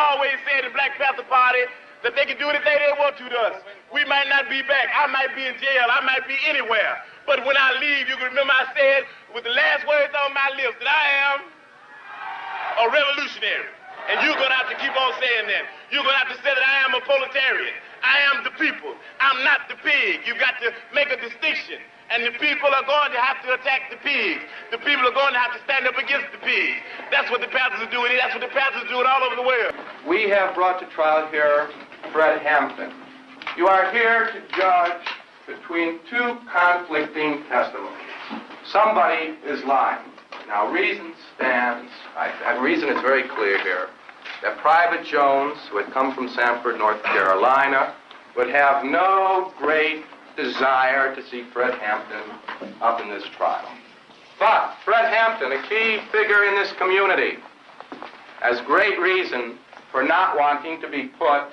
always said in Black Panther Party that they can do anything they want to us. We might not be back. I might be in jail. I might be anywhere. But when I leave, you can remember I said with the last words on my lips that I am a revolutionary. And you're going to have to keep on saying that. You're going to have to say that I am a proletarian. I am the people. I'm not the pig. You've got to make a distinction. And the people are going to have to attack the pigs. The people are going to have to stand up against the pigs. That's what the Panthers are doing. That's what the Panthers are doing all over the world. We have brought to trial here Fred Hampton. You are here to judge between two conflicting testimonies. Somebody is lying. Now, reason stands, reason is very clear here, that Private Jones, who had come from Sanford, North Carolina, would have no great desire to see Fred Hampton up in this trial. But Fred Hampton, a key figure in this community, has great reason for not wanting to be put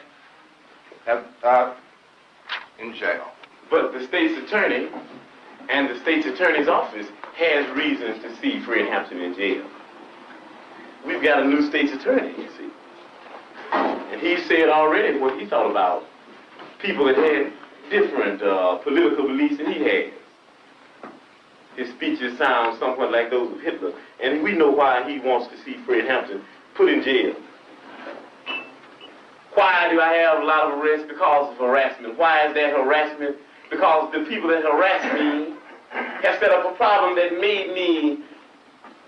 in jail. But the state's attorney and the state's attorney's office has reasons to see Fred Hampton in jail. We've got a new state's attorney, you see. And he said already what he thought about people that had different political beliefs than he has. His speeches sound somewhat like those of Hitler, and we know why he wants to see Fred Hampton put in jail. Why do I have a lot of arrests? Because of harassment. Why is that harassment? Because the people that harass me have set up a problem that made me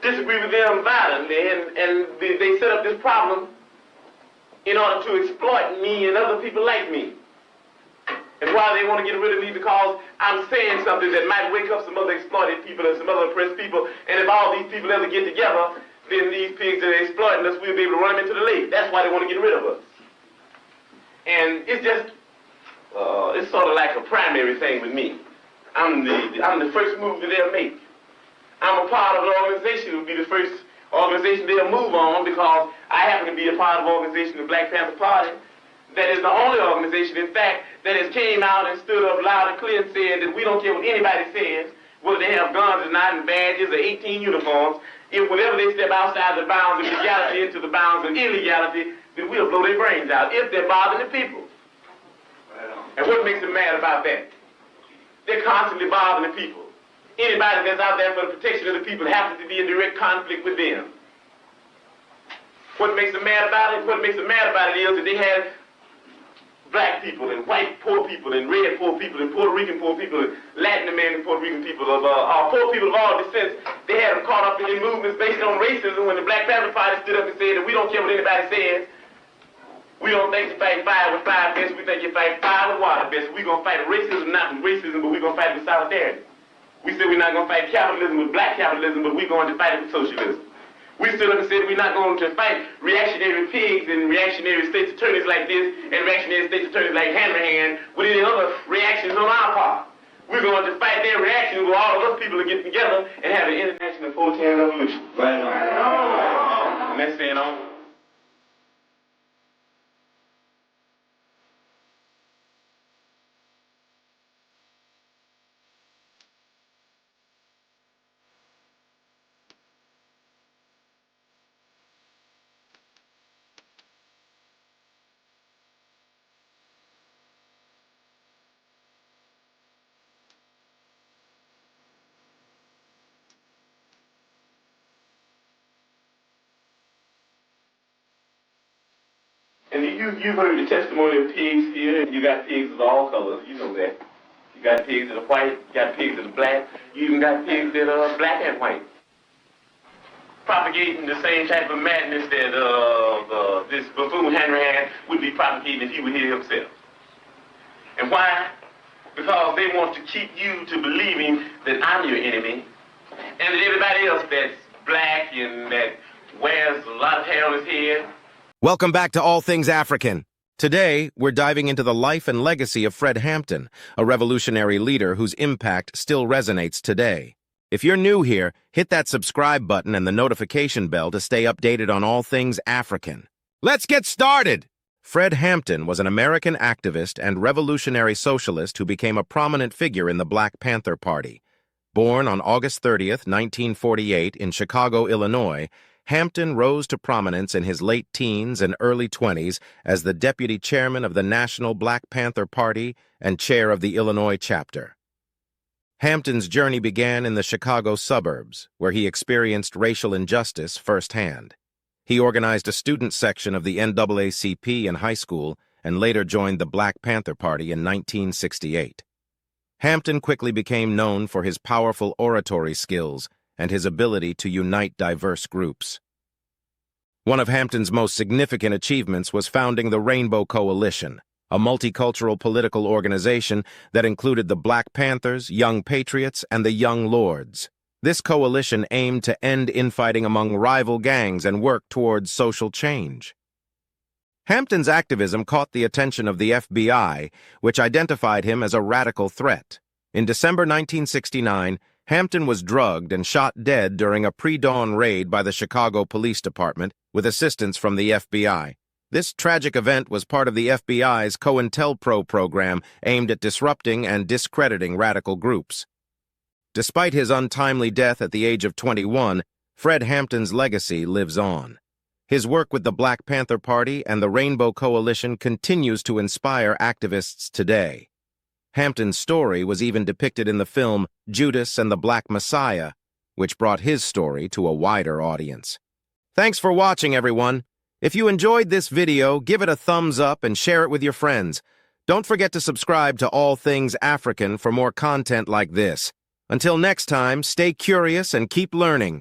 disagree with them violently, and they set up this problem in order to exploit me and other people like me. And why they want to get rid of me? Because I'm saying something that might wake up some other exploited people and some other oppressed people, and if all these people ever get together, then these pigs that are exploiting us, we'll be able to run them into the lake. That's why they want to get rid of us. And it's just, it's sort of like a primary thing with me. I'm the first move that they'll make. I'm a part of an organization that will be the first organization they'll move on, because I happen to be a part of an organization, the Black Panther Party, that is the only organization, in fact, that has came out and stood up loud and clear and said that we don't care what anybody says, whether they have guns or not, and badges or 18 uniforms. If whenever they step outside the bounds of legality into the bounds of illegality, then we'll blow their brains out if they're bothering the people. And what makes them mad about that? They're constantly bothering the people. Anybody that's out there for the protection of the people happens to be in direct conflict with them. What makes them mad about it? What makes them mad about it is that they have black people and white poor people and red poor people and Puerto Rican poor people and Latin American Puerto Rican people of poor people of all descents. They had them caught up in movements based on racism when the Black Panther Party stood up and said that we don't care what anybody says. We don't think you fight fire with fire best. We think you fight fire with water best. We're going to fight racism, not with racism, but we're going to fight with solidarity. We said we're not going to fight capitalism with black capitalism, but we're going to fight it with socialism. We stood up and said we're not going to fight reactionary pigs and reactionary state's attorneys like this and reactionary state's attorneys like Hanrahan with any other reactions on our part. We're going to fight their reactions where all of us people are getting together and have an international proletarian revolution. Right on. And that's saying on. And you've heard the testimony of pigs here. You got pigs of all colors, you know that. You got pigs that are white, you got pigs that are black, you even got pigs that are black and white. Propagating the same type of madness that this buffoon Hanrahan would be propagating if he were here himself. And why? Because they want to keep you to believing that I'm your enemy, and that everybody else that's black and that wears a lot of hair on his head. Welcome back to All Things African. Today, we're diving into the life and legacy of Fred Hampton, a revolutionary leader whose impact still resonates today. If you're new here, hit that subscribe button and the notification bell to stay updated on all things African. Let's get started! Fred Hampton was an American activist and revolutionary socialist who became a prominent figure in the Black Panther Party. Born on August 30th, 1948 in Chicago, Illinois, Hampton rose to prominence in his late teens and early 20s as the deputy chairman of the National Black Panther Party and chair of the Illinois chapter. Hampton's journey began in the Chicago suburbs, where he experienced racial injustice firsthand. He organized a student section of the NAACP in high school and later joined the Black Panther Party in 1968. Hampton quickly became known for his powerful oratory skills and his ability to unite diverse groups. One of Hampton's most significant achievements was founding the Rainbow Coalition, a multicultural political organization that included the Black Panthers, Young Patriots, and the Young Lords. This coalition aimed to end infighting among rival gangs and work towards social change. Hampton's activism caught the attention of the FBI, which identified him as a radical threat. In December 1969, Hampton was drugged and shot dead during a pre-dawn raid by the Chicago Police Department with assistance from the FBI. This tragic event was part of the FBI's COINTELPRO program aimed at disrupting and discrediting radical groups. Despite his untimely death at the age of 21, Fred Hampton's legacy lives on. His work with the Black Panther Party and the Rainbow Coalition continues to inspire activists today. Hampton's story was even depicted in the film Judas and the Black Messiah, which brought his story to a wider audience. Thanks for watching, everyone. If you enjoyed this video, give it a thumbs up and share it with your friends. Don't forget to subscribe to All Things African for more content like this. Until next time, stay curious and keep learning.